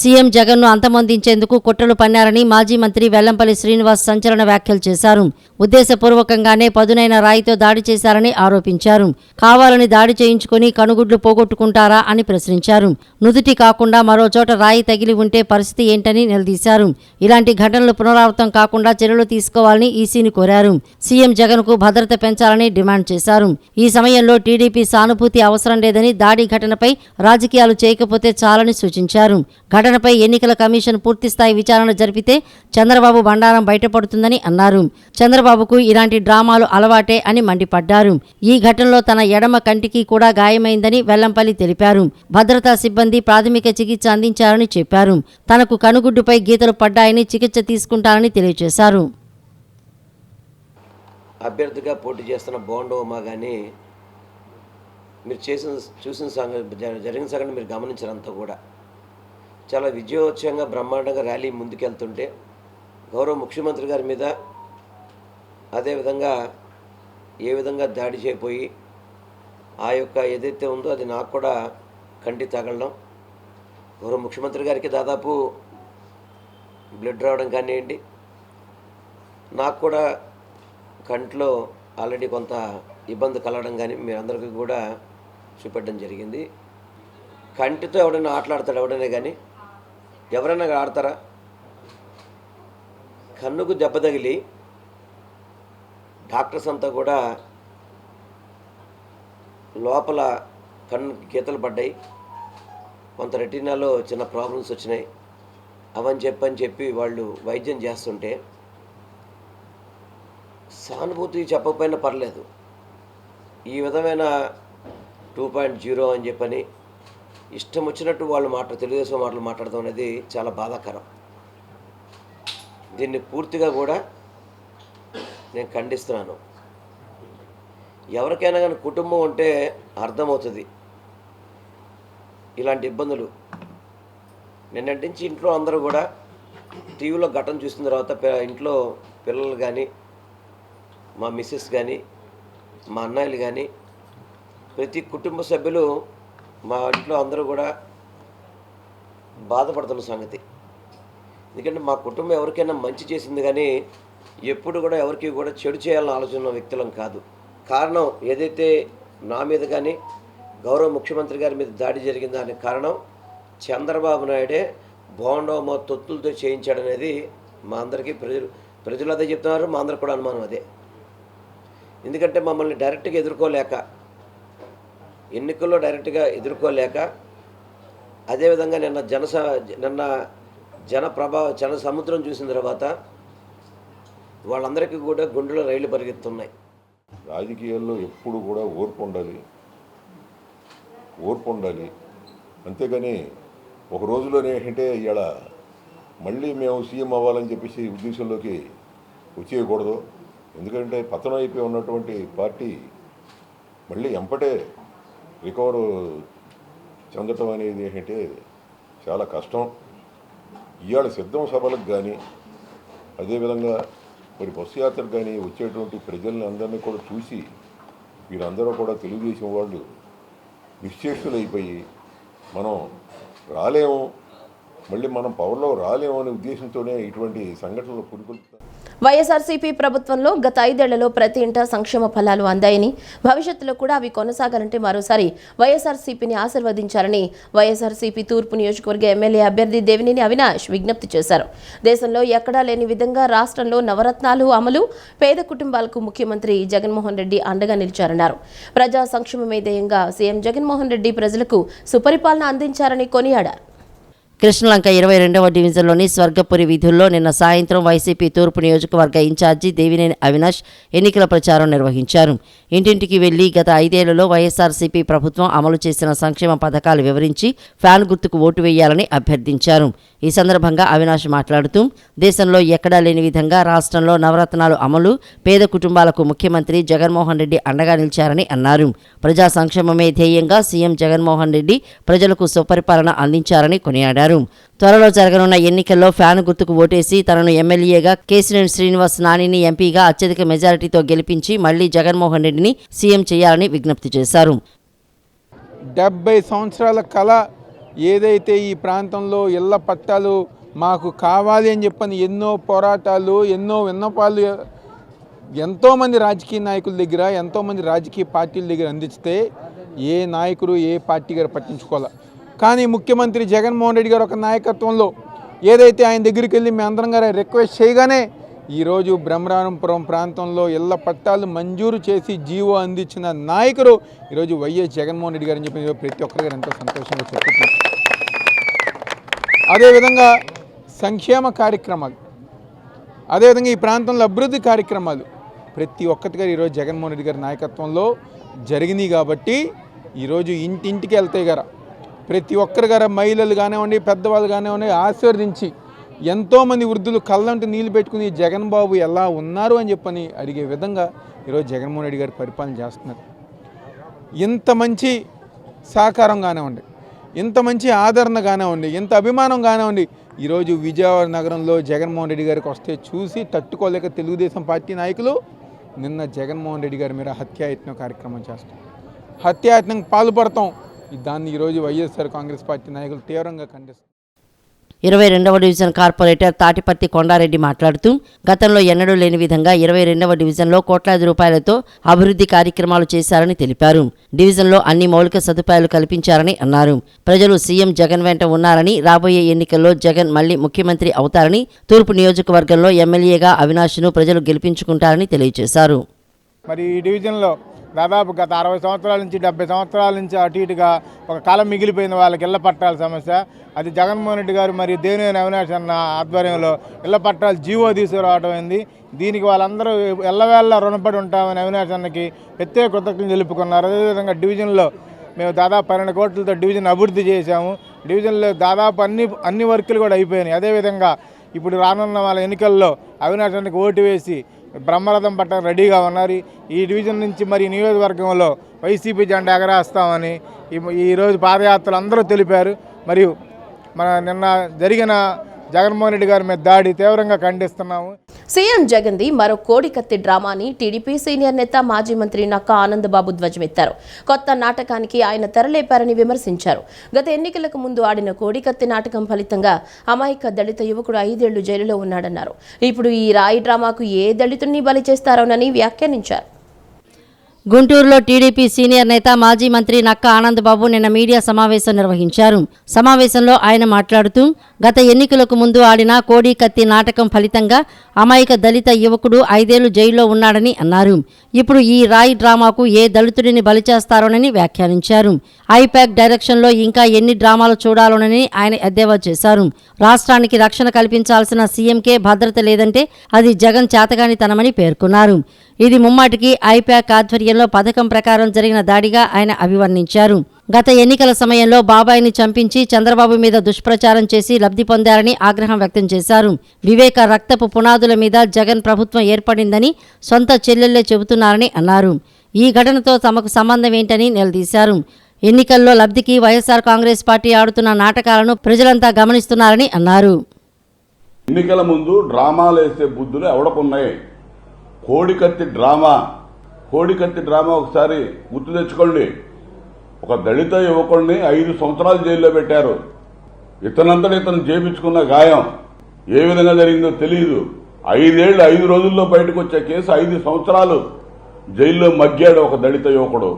సీఎం జగన్ను అంతమొందించేందుకు కుట్రలు పన్నారని మాజీ మంత్రి వెల్లంపల్లి శ్రీనివాస్ సంచలన వ్యాఖ్యలు చేశారు. ఉద్దేశపూర్వకంగానే పదునైన రాయితో దాడి చేశారని ఆరోపించారు. కావాలని దాడి చేయించుకుని కనుగుడ్లు పోగొట్టుకుంటారా అని ప్రశ్నించారు. నుదుటి కాకుండా మరో చోట రాయి తగిలి ఉంటే పరిస్థితి ఏంటని నిలదీశారు. ఇలాంటి ఘటనలు పునరావృతం కాకుండా చర్యలు తీసుకోవాలని ఈసీని కోరారు. సీఎం జగన్కు భద్రత పెంచాలని డిమాండ్ చేశారు. ఈ సమయంలో టీడీపీ సానుభూతి అవసరం లేదని, దాడి ఘటనపై రాజకీయాలు చేయకపోతే చాలని సూచించారు. ఘటనపై ఎన్నికల కమిషన్ పూర్తిస్థాయి విచారణ జరిపితే చంద్రబాబు బండారం బయటపడుతుందని అన్నారు. చంద్రబాబుకు ఇలాంటి డ్రామాలు అలవాటే అని మండిపడ్డారు. ఈ ఘటనలో తన ఎడమ కంటికి కూడా గాయమైందని వెల్లంపల్లి తెలిపారు. భద్రతా సిబ్బంది ప్రాథమిక చికిత్స అందించారని చెప్పారు. తనకు కనుగుడ్డుపై గీతలు పడ్డాయని చికిత్స తీసుకుంటారని తెలియజేశారు. అభ్యర్థిగా పోటీ చేస్తున్న బోండా ఉమా కానీ మీరు చూసిన సంగతి, జరిగిన సంగతి మీరు గమనించారంతా కూడా చాలా విజయోత్సవంగా బ్రహ్మాండంగా ర్యాలీ ముందుకెళ్తుంటే గౌరవ ముఖ్యమంత్రి గారి మీద అదేవిధంగా ఏ విధంగా దాడి చేయబోయి ఆ యొక్క ఏదైతే ఉందో అది నాకు కూడా కంటి తగలడం, గౌరవ ముఖ్యమంత్రి గారికి దాదాపు బ్లడ్ రావడం కానివ్వండి, నాకు కూడా కంట్లో ఆల్రెడీ కొంత ఇబ్బంది కలగడం కానీ మీరందరికీ కూడా చూపెట్టడం జరిగింది. కంటితో ఎవడైనా ఆటలాడతాడు ఎవడైనా కానీ, ఎవరైనా ఆడతారా? కన్నుకు దెబ్బ తగిలి డాక్టర్స్ అంతా కూడా లోపల కన్ను గీతలు పడ్డాయి, కొంత రెటీనాలో చిన్న ప్రాబ్లమ్స్ వచ్చినాయి, అవని చెప్పి వాళ్ళు వైద్యం చేస్తుంటే సానుభూతి చెప్పకపోయినా పర్లేదు, ఈ విధమైన 2.0 అని చెప్పని ఇష్టం వచ్చినట్టు వాళ్ళు తెలుగుదేశం మాటలు మాట్లాడడం అనేది చాలా బాధాకరం. దీన్ని పూర్తిగా కూడా నేను ఖండిస్తున్నాను. ఎవరికైనా కానీ కుటుంబం ఉంటే అర్థమవుతుంది ఇలాంటి ఇబ్బందులు. నిన్నటి నుంచి ఇంట్లో అందరూ కూడా టీవీలో ఘటన చూసిన తర్వాత ఇంట్లో పిల్లలు కానీ, మా మిస్సెస్ కానీ, మా అన్నయ్యలు కానీ, ప్రతి కుటుంబ సభ్యులు మా ఇంట్లో అందరూ కూడా బాధపడుతున్న సంగతి. ఎందుకంటే మా కుటుంబం ఎవరికైనా మంచి చేసింది కానీ ఎప్పుడు కూడా ఎవరికి కూడా చెడు చేయాలని ఆలోచన వ్యక్తులం కాదు. కారణం ఏదైతే నా మీద కానీ గౌరవ ముఖ్యమంత్రి గారి మీద దాడి జరిగిందో దానికి కారణం చంద్రబాబు నాయుడే బోండోమో తొత్తులతో చేయించాడనేది మా అందరికీ ప్రజలు అదే చెప్తున్నారు, మా అందరికి కూడా అనుమానం అదే. ఎందుకంటే మమ్మల్ని డైరెక్ట్గా ఎదుర్కోలేక, ఎన్నికల్లో డైరెక్ట్గా ఎదుర్కోలేక, అదేవిధంగా నిన్న జన సముద్రం చూసిన తర్వాత వాళ్ళందరికీ కూడా గుండెలో రైళ్లు పరిగెత్తున్నాయి. రాజకీయాల్లో ఎప్పుడు కూడా ఓర్పు ఉండాలి. అంతేగాని ఒక రోజులోనే ఏంటంటే ఇలా మళ్ళీ మేము సీఎం అవ్వాలని చెప్పేసి ఉద్దేశంలోకి వచ్చేయకూడదు. ఎందుకంటే పతనం అయిపోయి ఉన్నటువంటి పార్టీ మళ్ళీ ఎంపటే రికవర్ చెందటం అనేది ఏంటంటే చాలా కష్టం. ఇవాళ సిద్ధం సభలకు కానీ, అదేవిధంగా మరి బస్సు యాత్రకు కానీ వచ్చేటువంటి ప్రజల్ని అందరినీ కూడా చూసి వీరందరూ కూడా తెలుగుదేశం వాళ్ళు నిశ్చేష్టులైపోయి మనం రాలేము, మళ్ళీ మనం పవర్లో రాలేము అనే ఉద్దేశంతోనే ఇటువంటి సంఘటనలు పురికొల్పుతారు. వైఎస్ఆర్సీపీ ప్రభుత్వంలో గత 5 ఏళ్లలో ప్రతి ఇంటా సంక్షేమ ఫలాలు అందాయని, భవిష్యత్తులో కూడా అవి కొనసాగాలంటే మరోసారి వైఎస్ఆర్సీపీని ఆశీర్వదించాలని వైఎస్ఆర్సీపీ తూర్పు నియోజకవర్గ ఎమ్మెల్యే అభ్యర్థి దేవినేని అవినాష్ విజ్ఞప్తి చేశారు. దేశంలో ఎక్కడా లేని విధంగా రాష్ట్రంలో నవరత్నాలు అమలు, పేద కుటుంబాలకు ముఖ్యమంత్రి జగన్మోహన్ రెడ్డి అండగా నిలిచారన్నారు. ప్రజా సంక్షేమమే ధ్యేయంగా సీఎం జగన్మోహన్ రెడ్డి ప్రజలకు సుపరిపాలన అందించారని కొనియాడారు. కృష్ణలంక 22వ డివిజన్లోని స్వర్గపురి వీధుల్లో నిన్న సాయంత్రం వైసీపీ తూర్పు నియోజకవర్గ ఇన్ఛార్జి దేవినేని అవినాష్ ఎన్నికల ప్రచారం నిర్వహించారు. ఇంటింటికి వెళ్లి గత 5 ఏళ్లలో వైఎస్ఆర్సీపీ ప్రభుత్వం అమలు చేసిన సంక్షేమ పథకాలు వివరించి ఫ్యాన్ గుర్తుకు ఓటు వేయాలని అభ్యర్థించారు. ఈ సందర్భంగా అవినాష్ మాట్లాడుతూ దేశంలో ఎక్కడా లేని విధంగా రాష్ట్రంలో నవరత్నాలు అమలు, పేద కుటుంబాలకు ముఖ్యమంత్రి జగన్మోహన్ రెడ్డి అండగా నిలిచారని అన్నారు. ప్రజా సంక్షేమమే ధ్యేయంగా సీఎం జగన్మోహన్ రెడ్డి ప్రజలకు సుపరిపాలన అందించారని కొనియాడారు. త్వరలో జరగనున్న ఎన్నికల్లో ఫ్యాన్ గుర్తుకు ఓటేసి తనను ఎమ్మెల్యేగా కేశినేని శ్రీనివాస్ నానిని ఎంపీగా అత్యధిక మెజారిటీతో గెలిపించి మళ్లీ జగన్మోహన్ రెడ్డిని సీఎం చేయాలని విజ్ఞప్తి చేశారు. 70 సంవత్సరాల కళ ఏదైతే ఈ ప్రాంతంలో ఇళ్ల పట్టాలు మాకు కావాలి అని చెప్పని ఎన్నో పోరాటాలు, ఎన్నో విన్నపాలు ఎంతోమంది రాజకీయ నాయకుల దగ్గర, ఎంతోమంది రాజకీయ పార్టీల దగ్గర అందిస్తే ఏ నాయకుడు, ఏ పార్టీ గారు పట్టించుకోవాలి. కానీ ముఖ్యమంత్రి జగన్మోహన్ రెడ్డి గారు ఒక నాయకత్వంలో ఏదైతే ఆయన దగ్గరికి వెళ్ళి మీ అందరం గారు రిక్వెస్ట్ చేయగానే ఈరోజు బ్రహ్మరాంపురం ప్రాంతంలో ఇళ్ల పట్టాలు మంజూరు చేసి జీవో అందించిన నాయకుడు ఈరోజు వైఎస్ జగన్మోహన్ రెడ్డి గారు అని చెప్పి ప్రతి ఒక్కరి గారు ఎంతో సంతోషంగా చెప్పుకుంటున్నారు. అదేవిధంగా సంక్షేమ కార్యక్రమాలు, అదేవిధంగా ఈ ప్రాంతంలో అభివృద్ధి కార్యక్రమాలు ప్రతి ఒక్కటి గారు ఈరోజు జగన్మోహన్ రెడ్డి గారి నాయకత్వంలో జరిగినాయి. కాబట్టి ఈరోజు ఇంటింటికి వెళ్తాయి గారా ప్రతి ఒక్కరి గారు మహిళలు కానివ్వండి, పెద్దవాళ్ళు కానివ్వండి ఆశీర్వదించి ఎంతోమంది వృద్ధులు కళ్ళంటి నీళ్ళు పెట్టుకుని జగన్ బాబు ఎలా ఉన్నారు అని చెప్పని అడిగే విధంగా ఈరోజు జగన్మోహన్ రెడ్డి గారు పరిపాలన చేస్తున్నారు. ఇంత మంచి సహకారం కానివ్వండి, ఇంత మంచి ఆదరణ కానివ్వండి, ఇంత అభిమానం కానివ్వండి ఈరోజు విజయవాడ నగరంలో జగన్మోహన్ రెడ్డి గారికి వస్తే చూసి తట్టుకోలేక తెలుగుదేశం పార్టీ నాయకులు నిన్న జగన్మోహన్ రెడ్డి గారి మీద హత్యాయత్నం కార్యక్రమం చేస్తాం, హత్యాయత్నం పాల్పడతాం. దాన్ని ఈరోజు వైఎస్ఆర్ కాంగ్రెస్ పార్టీ నాయకులు తీవ్రంగా ఖండిస్తారు. 22వ డివిజన్ కార్పొరేటర్ తాటిపర్తి కొండారెడ్డి మాట్లాడుతూ గతంలో ఎన్నడూ లేని విధంగా 22వ డివిజన్లో కోట్లాది రూపాయలతో అభివృద్ధి కార్యక్రమాలు చేశారని తెలిపారు. డివిజన్లో అన్ని మౌలిక సదుపాయాలు కల్పించారని అన్నారు. ప్రజలు సీఎం జగన్ వెంట ఉన్నారని, రాబోయే ఎన్నికల్లో జగన్ మళ్లీ ముఖ్యమంత్రి అవుతారని, తూర్పు నియోజకవర్గంలో ఎమ్మెల్యేగా అవినాష్ను ప్రజలు గెలిపించుకుంటారని తెలియజేశారు. మరి ఈ డివిజన్లో దాదాపు గత 60 సంవత్సరాల నుంచి 70 సంవత్సరాల నుంచి అటు ఇటుగా ఒక కాలం మిగిలిపోయిన వాళ్ళకి ఇళ్ల పట్టాల సమస్య, అది జగన్మోహన్ రెడ్డి గారు మరియు దేవినేని అవినాష్ అన్న ఆధ్వర్యంలో ఇళ్ల పట్టాలు జీవో తీసుకురావడం అయింది. దీనికి వాళ్ళందరూ ఎల్లవేళ్ళ రుణపడి ఉంటామని అవినాష్ అన్నకి ప్రత్యేక కృతజ్ఞతలు తెలుపుకున్నారు. అదేవిధంగా డివిజన్లో మేము దాదాపు 12 కోట్లతో డివిజన్ అభివృద్ధి చేశాము. డివిజన్లో దాదాపు అన్ని వర్కులు కూడా అయిపోయినాయి. అదేవిధంగా ఇప్పుడు రానున్న వాళ్ళ ఎన్నికల్లో అవినాష్ అన్నకి ఓటు వేసి బ్రహ్మరథం పట్ట రెడీగా ఉన్నారు. ఈ డివిజన్ నుంచి మరి నియోజకవర్గంలో వైసీపీ జెండా ఎగరేస్తామని ఈరోజు పాదయాత్రలు అందరూ తెలిపారు. మరియు మన నిన్న జరిగిన జగన్మోహన్ రెడ్డి గారి మీద దాడి తీవ్రంగా ఖండిస్తున్నాము. సీఎం జగన్ది మరో కోడికత్తి డ్రామాని టీడీపీ సీనియర్ నేత మాజీ మంత్రి నక్కా ఆనందబాబు ధ్వజమెత్తారు. కొత్త నాటకానికి ఆయన తెరలేపారని విమర్శించారు. గత ఎన్నికలకు ముందు ఆడిన కోడికత్తి నాటకం ఫలితంగా అమాయక దళిత యువకుడు 5 ఏళ్లు జైలులో ఉన్నాడన్నారు. ఇప్పుడు ఈ రాయి డ్రామాకు ఏ దళితుడిని బలి చేస్తారోనని వ్యాఖ్యానించారు. గుంటూరులో టీడీపీ సీనియర్ నేత మాజీ మంత్రి నక్కా ఆనందబాబు నిన్న మీడియా సమావేశం నిర్వహించారు. సమావేశంలో ఆయన మాట్లాడుతూ గత ఎన్నికలకు ముందు ఆడిన కోడి కత్తి నాటకం ఫలితంగా అమాయక దళిత యువకుడు 5 ఏళ్లు జైల్లో ఉన్నాడని అన్నారు. ఇప్పుడు ఈ రాయి డ్రామాకు ఏ దళితుడిని బలి చేస్తారోనని వ్యాఖ్యానించారు. ఐపాక్ డైరెక్షన్లో ఇంకా ఎన్ని డ్రామాలు చూడాలోనని ఆయన ఎద్దేవా చేశారు. రాష్ట్రానికి రక్షణ కల్పించాల్సిన సీఎంకే భద్రత లేదంటే అది జగన్ చేతగానితనమని పేర్కొన్నారు. ఇది ముమ్మాటికి ఐపాక్ ఆధ్వర్యంలో పథకం ప్రకారం జరిగిన దాడిగా ఆయన అభివర్ణించారు. గత ఎన్నికల సమయంలో బాబాయిని చంపించి చంద్రబాబు మీద దుష్ప్రచారం చేసి లబ్ధి పొందారని ఆగ్రహం వ్యక్తం చేశారు. వివేక రక్తపు పునాదుల మీద జగన్ ప్రభుత్వం ఏర్పడిందని సొంత చెల్లెళ్లే చెబుతున్నారని అన్నారు. ఈ ఘటనతో తమకు సంబంధం ఏంటని నిలదీశారు. ఎన్నికల్లో లబ్ధికి వైఎస్ఆర్ కాంగ్రెస్ పార్టీ ఆడుతున్న నాటకాలను ప్రజలంతా గమనిస్తున్నారని అన్నారు. ఎన్నికల ముందు డ్రామాలు వేసే బుద్ధులు ఎవడకున్నాయి? కోడికత్తి డ్రామా ఒకసారి గుర్తు తెచ్చుకోండి. ఒక దళిత యువకుడిని 5 సంవత్సరాలు జైల్లో పెట్టారు. ఇతనంతటి ఇతను చేపించుకున్న గాయం ఏ విధంగా జరిగిందో తెలియదు. 5 ఏళ్లు 5 రోజుల్లో బయటకు వచ్చే కేసు 5 సంవత్సరాలు జైల్లో మగ్గాడు ఒక దళిత యువకుడు.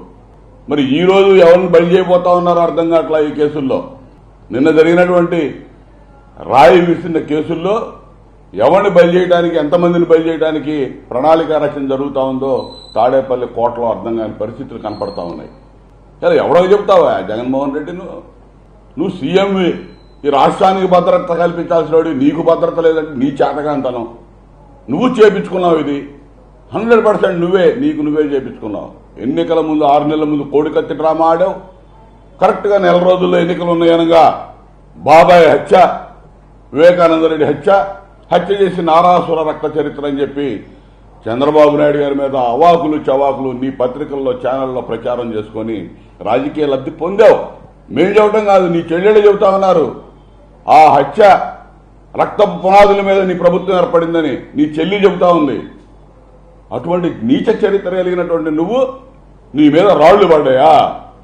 మరి ఈ రోజు ఎవరిని బలి చేయబోతా ఉన్నారో అర్థం కావట్లా. ఈ కేసుల్లో నిన్న జరిగినటువంటి రాయి విసిరిన కేసుల్లో ఎవరిని బలి చేయడానికి, ఎంతమందిని బలి చేయడానికి ప్రణాళిక రచన జరుగుతూ ఉందో తాడేపల్లి కోటలో అర్థం కాని పరిస్థితులు కనపడతా ఉన్నాయి. సరే, ఎవడో చెప్తావా జగన్మోహన్ రెడ్డి? నువ్వు సీఎం, ఈ రాష్ట్రానికి భద్రత కల్పించాల్సిన వాడు, నీకు భద్రత లేదంటే నీ చేతకాంతనం. నువ్వు చేపించుకున్నావు. ఇది 100% నువ్వే చేపించుకున్నావు. ఎన్నికల ముందు 6 నెలల ముందు కోడికత్తి డ్రామా ఆడావు. కరెక్ట్గా నెల రోజుల్లో ఎన్నికలు ఉన్నాయనగా బాబాయ్ హత్య, వివేకానందరెడ్డి హత్య చేసి నారాసుర రక్త చరిత్ర అని చెప్పి చంద్రబాబు నాయుడు గారి మీద అవాకులు చవాకులు నీ పత్రికల్లో ఛానల్లో ప్రచారం చేసుకుని రాజకీయ లబ్ధి పొందావు. మేం చెప్పడం కాదు, నీ చెల్లెళ్ళు చెబుతా ఉన్నారు. ఆ హత్య రక్త పునాదుల మీద నీ ప్రభుత్వం ఏర్పడిందని నీ చెల్లి చెబుతా ఉంది. అటువంటి నీచ చరిత్ర కలిగినటువంటి నువ్వు, నీ మీద రాళ్లు పడ్డాయా?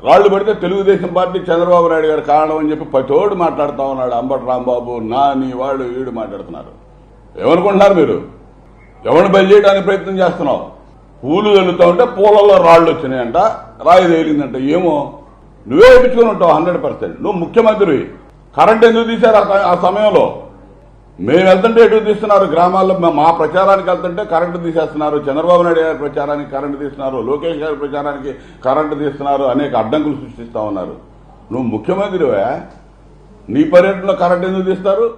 రాళ్లు పడితే తెలుగుదేశం పార్టీ చంద్రబాబు నాయుడు గారు కారణం అని చెప్పి పతోడు మాట్లాడుతూ ఉన్నాడు. అంబటి రాంబాబు, నాని, వాళ్ళు వీడు మాట్లాడుతున్నారు. ఏమనుకుంటున్నారు మీరు? ఎవరిని బయలు చేయడానికి ప్రయత్నం చేస్తున్నావు? పూలు వెళ్తా ఉంటే పూలలో రాళ్లు వచ్చినాయంట, రాయి తేలిందంట. ఏమో నువ్వే వేయించుకుని ఉంటావు 100%. నువ్వు ముఖ్యమంత్రి. కరెంట్ ఎందుకు తీశారు ఆ సమయంలో? మేము వెళ్తుంటే ఎటు తీస్తున్నారు? గ్రామాల్లో మా ప్రచారానికి వెళ్తుంటే కరెంటు తీసేస్తున్నారు. చంద్రబాబు నాయుడు గారి ప్రచారానికి కరెంటు తీస్తున్నారు, లోకేష్ గారి ప్రచారానికి కరెంటు తీస్తున్నారు, అనేక అడ్డంకులు సృష్టిస్తా ఉన్నారు. నువ్వు ముఖ్యమంత్రివే, నీ పర్యటనలో కరెంటు ఎందుకు తీస్తారు?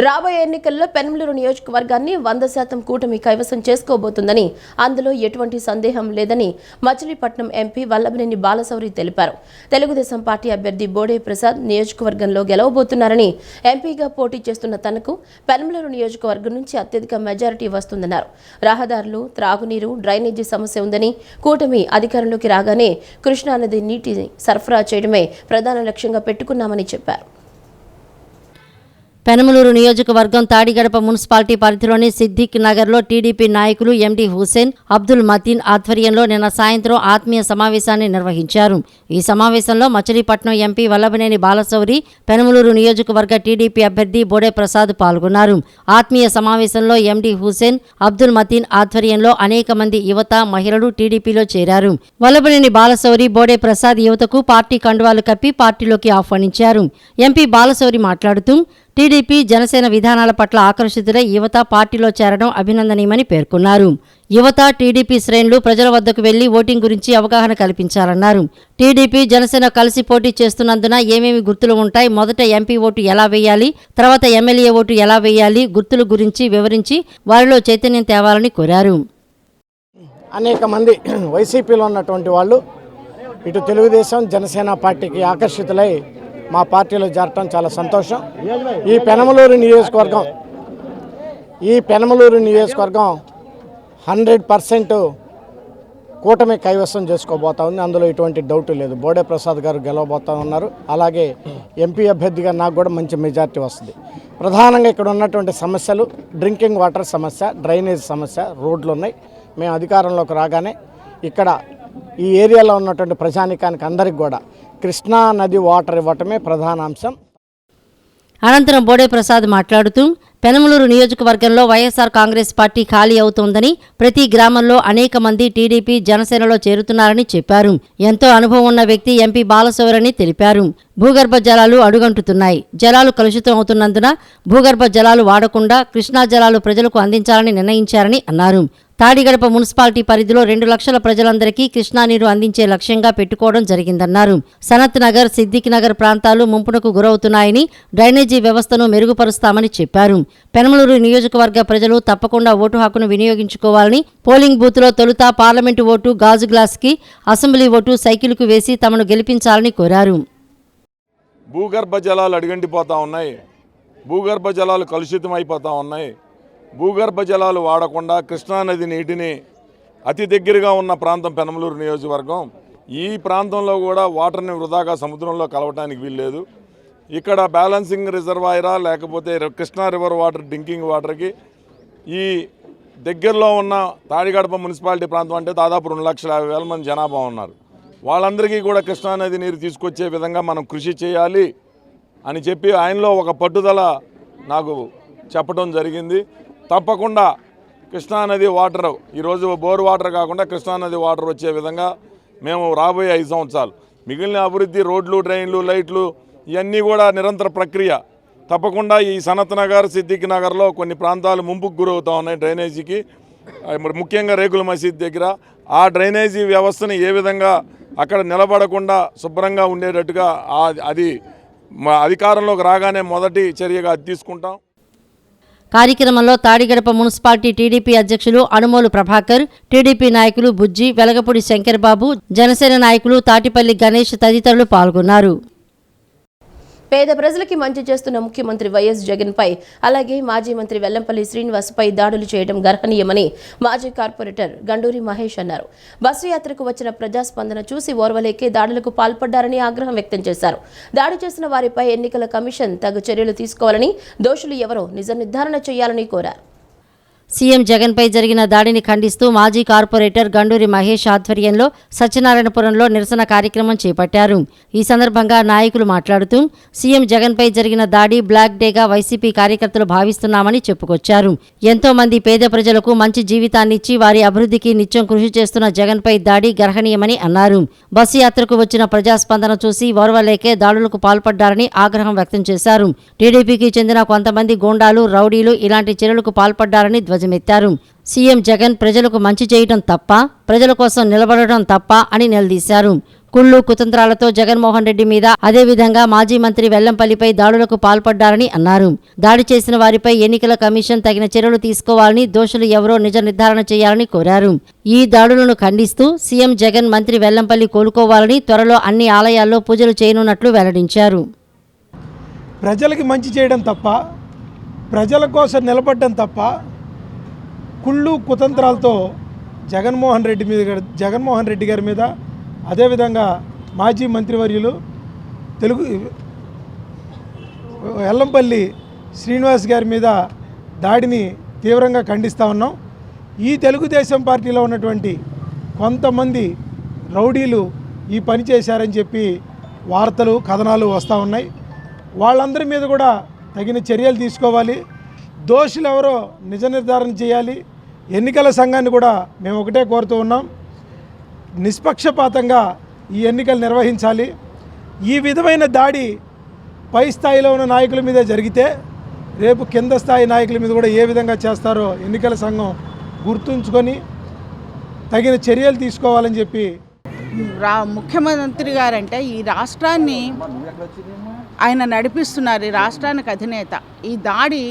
రాబోయే ఎన్నికల్లో పెనమలూరు నియోజకవర్గాన్ని 100% కూటమి కైవసం చేసుకోబోతుందని, అందులో ఎటువంటి సందేహం లేదని మచిలీపట్నం ఎంపీ వల్లభనేని బాలశౌరి తెలిపారు. తెలుగుదేశం పార్టీ అభ్యర్థి బోడే ప్రసాద్ నియోజకవర్గంలో గెలవబోతున్నారని, ఎంపీగా పోటీ చేస్తున్న తనకు పెనమలూరు నియోజకవర్గం నుంచి అత్యధిక మెజారిటీ వస్తుందన్నారు. రహదారులు, త్రాగునీరు, డ్రైనేజీ సమస్య ఉందని, కూటమి అధికారంలోకి రాగానే కృష్ణానది నీటిని సరఫరా చేయడమే ప్రధాన లక్ష్యంగా పెట్టుకున్నామని చెప్పారు. పెనమలూరు నియోజకవర్గం తాడిగడప మున్సిపాలిటీ పరిధిలోని సిద్దిక్ నగర్లో టీడీపీ నాయకులు ఎండి హుసేన్, అబ్దుల్ మతీన్ ఆధ్వర్యంలో నిన్న సాయంత్రం ఆత్మీయ సమావేశాన్ని నిర్వహించారు. ఈ సమావేశంలో మచిలీపట్నం ఎంపీ వల్లభనేని బాలశౌరి, పెనమలూరు నియోజకవర్గ టీడీపీ అభ్యర్థి బోడే ప్రసాద్ పాల్గొన్నారు. ఆత్మీయ సమావేశంలో ఎండి హుసేన్, అబ్దుల్ మతీన్ ఆధ్వర్యంలో అనేక మంది యువత, మహిళలు టీడీపీలో చేరారు. వల్లభనేని బాలశౌరి, బోడే ప్రసాద్ యువతకు పార్టీ కండువాలు కప్పి పార్టీలోకి ఆహ్వానించారు. ఎంపీ బాలశౌరి మాట్లాడుతూ టీడీపీ, జనసేన విధానాల పట్ల ఆకర్షితులై యువత పార్టీలో చేరడం అభినందనీయమని పేర్కొన్నారు. యువత, టీడీపీ శ్రేణులు ప్రజల వద్దకు వెళ్లి ఓటింగ్ గురించి అవగాహన కల్పించాలన్నారు. టీడీపీ, జనసేన కలిసి పోటీ చేస్తున్నందున ఏమేమి గుర్తులు ఉంటాయి, మొదట ఎంపీ ఓటు ఎలా వేయాలి, తర్వాత ఎమ్మెల్యే ఓటు ఎలా వేయాలి, గుర్తుల గురించి వివరించి వారిలో చైతన్యం తేవాలని కోరారు. అనేక మంది వైసీపీలో ఉన్నటువంటి వాళ్ళు ఇటు తెలుగుదేశం, జనసేన పార్టీకి ఆకర్షితులై మా పార్టీలో చేరటం చాలా సంతోషం. ఈ పెనమలూరు నియోజకవర్గం 100% కూటమి కైవసం చేసుకోబోతా ఉంది. అందులో ఎటువంటి డౌట్ లేదు. బోడే ప్రసాద్ గారు గెలవబోతా ఉన్నారు. అలాగే ఎంపీ అభ్యర్థిగా నాకు కూడా మంచి మెజార్టీ వస్తుంది. ప్రధానంగా ఇక్కడ ఉన్నటువంటి సమస్యలు డ్రింకింగ్ వాటర్ సమస్య, డ్రైనేజ్ సమస్య, రోడ్లు ఉన్నాయి. మేము అధికారంలోకి రాగానే ఇక్కడ ఈ ఏరియాలో ఉన్నటువంటి ప్రజానికానికి అందరికి కూడా కృష్ణా నది వాటర్ ఇవ్వటమే ప్రధాన అంశం. అనంతరం బోడే ప్రసాద్ మాట్లాడుతూ పెనమలూరు నియోజకవర్గంలో వైఎస్ఆర్ కాంగ్రెస్ పార్టీ ఖాళీ అవుతోందని, ప్రతి గ్రామంలో అనేక మంది టీడీపీ, జనసేనలో చేరుతున్నారని చెప్పారు. ఎంతో అనుభవం ఉన్న వ్యక్తి ఎంపీ బాలశౌరి తెలిపారు. భూగర్భ జలాలు అడుగంటుతున్నాయి. జలాలు కలుషితం అవుతున్నందున భూగర్భ జలాలు వాడకుండా కృష్ణా జలాలు ప్రజలకు అందించాలని నిర్ణయించారని అన్నారు. తాడిగడప మున్సిపాలిటీ పరిధిలో 2 లక్షల ప్రజలందరికీ కృష్ణా నీరు అందించే లక్ష్యంగా పెట్టుకోవడం జరిగిందన్నారు. సనత్ నగర్, సిద్దిక్ నగర్ ప్రాంతాలు ముంపునకు గురవుతున్నాయని, డ్రైనేజీ వ్యవస్థను మెరుగుపరుస్తామని చెప్పారు. పెనమలూరు నియోజకవర్గ ప్రజలు తప్పకుండా ఓటు హక్కును వినియోగించుకోవాలని, పోలింగ్ బూత్లో తొలుత పార్లమెంటు ఓటు గాజు గ్లాస్కి, అసెంబ్లీ ఓటు సైకిల్కు వేసి తమను గెలిపించాలని కోరారు. భూగర్భ జలాలు అడుగంటిపోతూ ఉన్నాయి. భూగర్భ జలాలు కలుషితం అయిపోతూ ఉన్నాయి. భూగర్భ జలాలు వాడకుండా కృష్ణానది నీటిని అతి దగ్గరగా ఉన్న ప్రాంతం పెనమలూరు నియోజకవర్గం. ఈ ప్రాంతంలో కూడా వాటర్ని వృధాగా సముద్రంలో కలవటానికి వీల్లేదు. ఇక్కడ బ్యాలెన్సింగ్ రిజర్వాయరా లేకపోతే కృష్ణా రివర్ వాటర్ డ్రింకింగ్ వాటర్కి ఈ దగ్గరలో ఉన్న తాడిగడప మున్సిపాలిటీ ప్రాంతం అంటే దాదాపు 2,50,000 మంది జనాభా ఉన్నారు. వాళ్ళందరికీ కూడా కృష్ణానది నీరు తీసుకొచ్చే విధంగా మనం కృషి చేయాలి అని చెప్పి ఆయనలో ఒక పట్టుదల నాకు చెప్పడం జరిగింది. తప్పకుండా కృష్ణానది వాటర్, ఈరోజు బోర్ వాటర్ కాకుండా కృష్ణానది వాటర్ వచ్చే విధంగా మేము రాబోయే 5 సంవత్సరాలు మిగిలిన అభివృద్ధి, రోడ్లు, డ్రైన్లు, లైట్లు ఇవన్నీ కూడా నిరంతర ప్రక్రియ. తప్పకుండా ఈ సనత్ నగర్, సిద్దిక్ నగర్లో కొన్ని ప్రాంతాలు ముంపుకు గురవుతూ ఉన్నాయి డ్రైనేజీకి, ముఖ్యంగా రేకుల మసీద్ దగ్గర. ఆ డ్రైనేజీ వ్యవస్థను ఏ విధంగా అక్కడ నిలబడకుండా శుభ్రంగా ఉండేటట్టుగా అది అధికారంలోకి రాగానే మొదటి చర్యగా అది తీసుకుంటాం. కార్యక్రమంలో తాడిగడప మున్సిపాలిటీ టీడీపీ అధ్యక్షులు అనుమోలు ప్రభాకర్, టీడీపీ నాయకులు బుజ్జి, వెలగపూడి శంకర్బాబు, జనసేన నాయకులు తాటిపల్లి గణేష్ తదితరులు పాల్గొన్నారు. పేద ప్రజలకి మంచి చేస్తున్న ముఖ్యమంత్రి వైఎస్ జగన్పై, అలాగే మాజీ మంత్రి వెల్లంపల్లి శ్రీనివాస్పై దాడులు చేయడం గర్హనీయమని మాజీ కార్పొరేటర్ గండూరి మహేష్ అన్నారు. బస్సు యాత్రకు వచ్చిన ప్రజాస్పందన చూసి ఓర్వలేకే దాడులకు పాల్పడ్డారని ఆగ్రహం వ్యక్తం చేశారు. దాడి చేసిన వారిపై ఎన్నికల కమిషన్ తగు చర్యలు తీసుకోవాలని, దోషులు ఎవరో నిజ నిర్ధారణ చేయాలని కోరారు. సీఎం జగన్పై జరిగిన దాడిని ఖండిస్తూ మాజీ కార్పొరేటర్ గండూరి మహేష్ ఆధ్వర్యంలో సత్యనారాయణపురంలో నిరసన కార్యక్రమం చేపట్టారు. ఈ సందర్భంగా నాయకులు మాట్లాడుతూ సీఎం జగన్పై జరిగిన దాడి బ్లాక్ డేగా వైసీపీ కార్యకర్తలు భావిస్తున్నామని చెప్పుకొచ్చారు. ఎంతో మంది పేద ప్రజలకు మంచి జీవితాన్నిచ్చి వారి అభివృద్ధికి నిత్యం కృషి చేస్తున్న జగన్పై దాడి గర్హనీయమని అన్నారు. బస్సు యాత్రకు వచ్చిన ప్రజాస్పందన చూసి ఓర్వలేకే దాడులకు పాల్పడ్డారని ఆగ్రహం వ్యక్తం చేశారు. టీడీపీకి చెందిన కొంతమంది గూండాలు, రౌడీలు ఇలాంటి చర్యలకు పాల్పడ్డారని ధ్వజమెత్తారు. సీఎం జగన్ ప్రజలకు మంచి చేయడం తప్ప, ప్రజల కోసం నిలబడటం తప్ప అని నిలదీశారు. కుళ్ళు కుతంత్రాలతో జగన్మోహన్ రెడ్డి మీద, అదేవిధంగా మాజీ మంత్రి వెల్లంపల్లిపై దాడులకు పాల్పడ్డారని అన్నారు. దాడి చేసిన వారిపై ఎన్నికల కమిషన్ తగిన చర్యలు తీసుకోవాలని, దోషులు ఎవరో నిజ నిర్ధారణ చేయాలని కోరారు. ఈ దాడులను ఖండిస్తూ సీఎం జగన్ మంత్రి వెల్లంపల్లి కోలుకోవాలని, త్వరలో అన్ని ఆలయాల్లో పూజలు చేయనున్నట్లు వెల్లడించారు. ప్రజలకి మంచి చేయడం తప్ప, ప్రజల కోసం నిలబడడం తప్ప, కుళ్ళు కుతంత్రాలతో జగన్మోహన్ రెడ్డి గారి మీద, అదేవిధంగా మాజీ మంత్రివర్యులు వెల్లంపల్లి శ్రీనివాస్ గారి మీద దాడిని తీవ్రంగా ఖండిస్తూ ఉన్నాం. ఈ తెలుగుదేశం పార్టీలో ఉన్నటువంటి కొంతమంది రౌడీలు ఈ పని చేశారని చెప్పి వార్తలు, కథనాలు వస్తూ ఉన్నాయి. వాళ్ళందరి మీద కూడా తగిన చర్యలు తీసుకోవాలి. దోషులు ఎవరో నిజ నిర్ధారణ చేయాలి. ఎన్నికల సంఘాన్ని కూడా మేము ఒకటే కోరుతూ ఉన్నాం, నిష్పక్షపాతంగా ఈ ఎన్నికలు నిర్వహించాలి. ఈ విధమైన దాడి పై స్థాయిలో ఉన్న నాయకుల మీద జరిగితే రేపు కింద స్థాయి నాయకుల మీద కూడా ఏ విధంగా చేస్తారో ఎన్నికల సంఘం గుర్తుంచుకొని తగిన చర్యలు తీసుకోవాలని చెప్పి ముఖ్యమంత్రి గారంటే ఈ రాష్ట్రాన్ని ఆయన నడిపిస్తున్నారు. ఈ రాష్ట్రానికి అధినేత. ఈ దాడి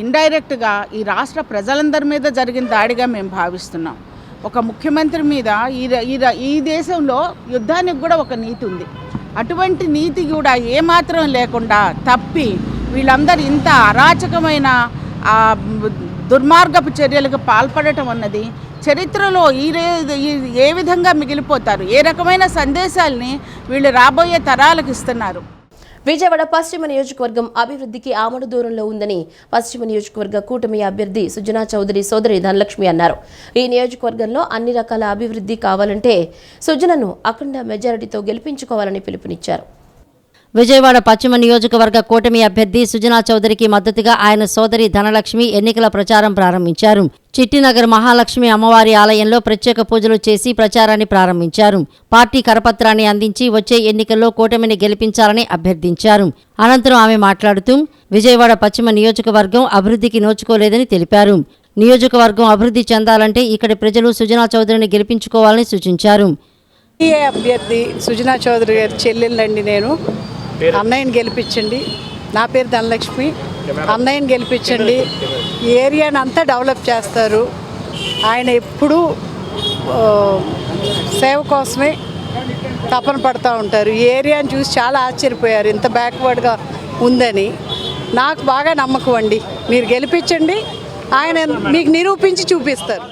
ఇండైరెక్ట్గా ఈ రాష్ట్ర ప్రజలందరి మీద జరిగిన దాడిగా మేము భావిస్తున్నాం. ఒక ముఖ్యమంత్రి మీద ఈ దేశంలో యుద్ధానికి కూడా ఒక నీతి ఉంది. అటువంటి నీతి కూడా ఏమాత్రం లేకుండా తప్పి వీళ్ళందరూ ఇంత అరాచకమైన దుర్మార్గపు చర్యలకు పాల్పడటం అన్నది చరిత్రలో ఏ విధంగా మిగిలిపోతారు, ఏ రకమైన సందేశాలని వీళ్ళు రాబోయే తరాలకు ఇస్తున్నారు. విజయవాడ పశ్చిమ నియోజకవర్గం అభివృద్ధికి ఆమడు దూరంలో ఉందని పశ్చిమ నియోజకవర్గ కూటమి అభ్యర్థి సుజనా చౌదరి సోదరి ధనలక్ష్మి అన్నారు. ఈ నియోజకవర్గంలో అన్ని రకాల అభివృద్ధి కావాలంటే సుజనను అఖండ మెజారిటీతో గెలిపించుకోవాలని పిలుపునిచ్చారు. విజయవాడ పశ్చిమ నియోజకవర్గ కూటమి అభ్యర్థి సుజనా చౌదరికి మద్దతుగా ఆయన సోదరి ధనలక్ష్మి ఎన్నికల ప్రచారం ప్రారంభించారు. చిట్టినగర్ మహాలక్ష్మి అమ్మవారి ఆలయంలో ప్రత్యేక పూజలు చేసి ప్రచారాన్ని ప్రారంభించారు. పార్టీ కరపత్రాన్ని అందించి వచ్చే ఎన్నికల్లో కూటమిని గెలిపించాలని అభ్యర్థించారు. అనంతరం ఆమె మాట్లాడుతూ విజయవాడ పశ్చిమ నియోజకవర్గం అభివృద్ధికి నోచుకోలేదని తెలిపారు. నియోజకవర్గం అభివృద్ధి చెందాలంటే ఇక్కడి ప్రజలు సుజనా చౌదరిని గెలిపించుకోవాలని సూచించారు. అభ్యర్థి సుజనా చౌదరి గారి చెల్లెలండి. నేను అన్నయ్యని గెలిపించండి. నా పేరు ధనలక్ష్మి. అన్నయ్యని గెలిపించండి. ఈ ఏరియాని అంతా డెవలప్ చేస్తారు. ఆయన ఎప్పుడూ సేవ కోసమే తపన పడుతూ ఉంటారు. ఈ ఏరియాని చూసి చాలా ఆశ్చర్యపోయారు, ఇంత బ్యాక్వర్డ్గా ఉందని. నాకు బాగా నమ్మకం అండి. మీరు గెలిపించండి, ఆయన మీకు నిరూపించి చూపిస్తారు.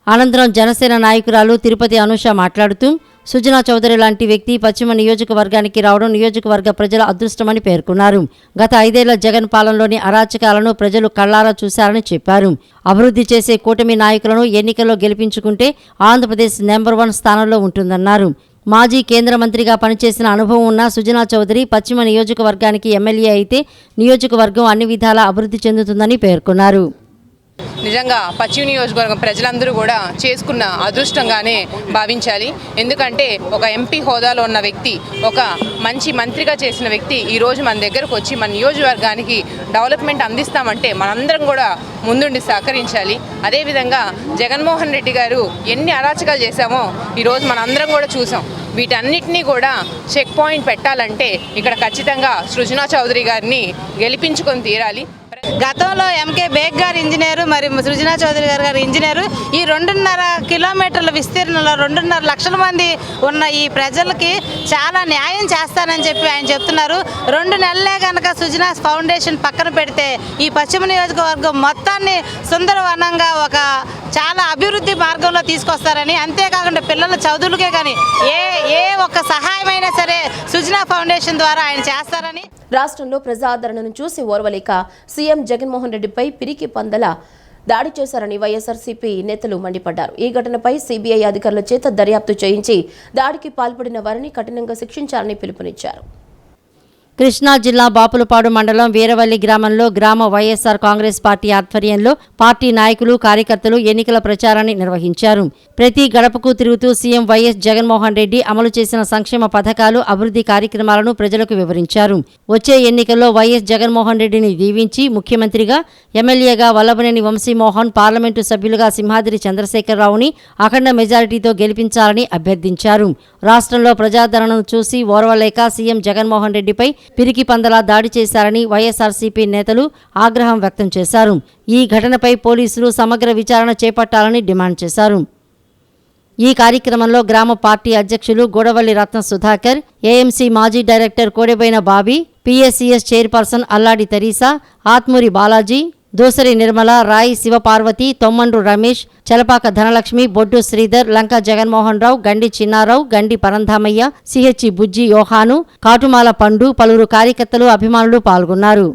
అనంతరం జనసేన నాయకురాలు తిరుపతి అనూష మాట్లాడుతూ సుజనా చౌదరి లాంటి వ్యక్తి పశ్చిమ నియోజకవర్గానికి రావడం నియోజకవర్గ ప్రజల అదృష్టమని పేర్కొన్నారు. గత 5 ఏళ్ల జగన్ పాలనలోని అరాచకాలను ప్రజలు కళ్లారా చూశారని చెప్పారు. అభివృద్ధి చేసే కూటమి నాయకులను ఎన్నికల్లో గెలిపించుకుంటే ఆంధ్రప్రదేశ్ నెంబర్ 1 స్థానంలో ఉంటుందన్నారు. మాజీ కేంద్ర మంత్రిగా పనిచేసిన అనుభవం ఉన్న సుజనా చౌదరి పశ్చిమ నియోజకవర్గానికి ఎమ్మెల్యే అయితే నియోజకవర్గం అన్ని విధాలా అభివృద్ధి చెందుతుందని పేర్కొన్నారు. నిజంగా పశ్చిమ నియోజకవర్గం ప్రజలందరూ కూడా చేసుకున్న అదృష్టంగానే భావించాలి. ఎందుకంటే ఒక ఎంపీ హోదాలో ఉన్న వ్యక్తి, ఒక మంచి మంత్రిగా చేసిన వ్యక్తి ఈరోజు మన దగ్గరకు వచ్చి మన నియోజకవర్గానికి డెవలప్మెంట్ అందిస్తామంటే మనందరం కూడా ముందుండి సహకరించాలి. అదేవిధంగా జగన్మోహన్ రెడ్డి గారు ఎన్ని అరాచకాలు చేశామో ఈరోజు మనందరం కూడా చూసాం. వీటన్నిటినీ కూడా చెక్ పాయింట్ పెట్టాలంటే ఇక్కడ ఖచ్చితంగా సుజనా చౌదరి గారిని గెలిపించుకొని తీరాలి. గతంలో ఎంకే బేగ్ గారు ఇంజనీరు, మరి సుజనా చౌదరి గారు ఇంజనీరు. ఈ 2.5 కిలోమీటర్ల విస్తీర్ణంలో 2.5 లక్షల మంది ఉన్న ఈ ప్రజలకి చాలా న్యాయం చేస్తానని చెప్పి ఆయన చెప్తున్నారు. 2 నెలలే కనుక సుజనా ఫౌండేషన్ పక్కన పెడితే ఈ పశ్చిమ నియోజకవర్గం మొత్తాన్ని సుందరవనంగా ఒక చాలా అభివృద్ధి మార్గంలో తీసుకొస్తారని, అంతేకాకుండా పిల్లల చదువులకే కానీ ఏ ఒక్క సహాయమైనా సరే సుజనా ఫౌండేషన్ ద్వారా ఆయన చేస్తారని. రాష్ట్రంలో ప్రజాదరణను చూసి ఓర్వలేక సీఎం జగన్మోహన్ రెడ్డిపై పిరికి పందల దాడి చేశారని వైఎస్ఆర్సీపీ నేతలు మండిపడ్డారు. ఈ ఘటనపై సీబీఐ అధికారుల చేత దర్యాప్తు చేయించి దాడికి పాల్పడిన వారిని కఠినంగా శిక్షించాలని పిలుపునిచ్చారు. కృష్ణా జిల్లా బాపులపాడు మండలం వీరవల్లి గ్రామంలో గ్రామ వైఎస్ఆర్ కాంగ్రెస్ పార్టీ ఆధ్వర్యంలో పార్టీ నాయకులు కార్యకర్తలు ఎన్నికల ప్రచారాన్ని నిర్వహించారు. ప్రతి గడపకు తిరుగుతూ సీఎం వైఎస్ జగన్మోహన్ రెడ్డి అమలు చేసిన సంక్షేమ పథకాలు, అభివృద్ధి కార్యక్రమాలను ప్రజలకు వివరించారు. వచ్చే ఎన్నికల్లో వైఎస్ జగన్మోహన్ రెడ్డిని దీవించి ముఖ్యమంత్రిగా, ఎమ్మెల్యేగా వల్లభనేని వంశీమోహన్, పార్లమెంటు సభ్యులుగా సింహాద్రి చంద్రశేఖరరావుని అఖండ మెజారిటీతో గెలిపించాలని అభ్యర్థించారు. రాష్ట్రంలో ప్రజాదరణను చూసి ఓర్వలేక సీఎం జగన్మోహన్ రెడ్డిపై పిరికి పందలా దాడి చేశారని వైఎస్ఆర్సీపీ నేతలు ఆగ్రహం వ్యక్తం చేశారు. ఈ ఘటనపై పోలీసులు సమగ్ర విచారణ చేపట్టాలని డిమాండ్ చేశారు. ఈ కార్యక్రమంలో గ్రామ పార్టీ అధ్యక్షులు గొడవల్లి రత్న సుధాకర్, ఏఎంసీ మాజీ డైరెక్టర్ కోడెబైన బాబీ, పిఎస్సిఎస్ చైర్పర్సన్ అల్లాడి తెరీసా, ఆత్మూరి బాలాజీ, దోసరి నిర్మల, రాయి శివపార్వతి, తొమ్మండ్రు రమేష్, చలపాక ధనలక్ష్మి, బొడ్డు శ్రీధర్, లంక జగన్మోహన్ రావు, గండి చిన్నారావు, గండి పరంధామయ్య, సిహెచ్ బుజ్జి యోహాను, కాటుమాల పండు, పలువురు కార్యకర్తలు, అభిమానులు పాల్గొన్నారు.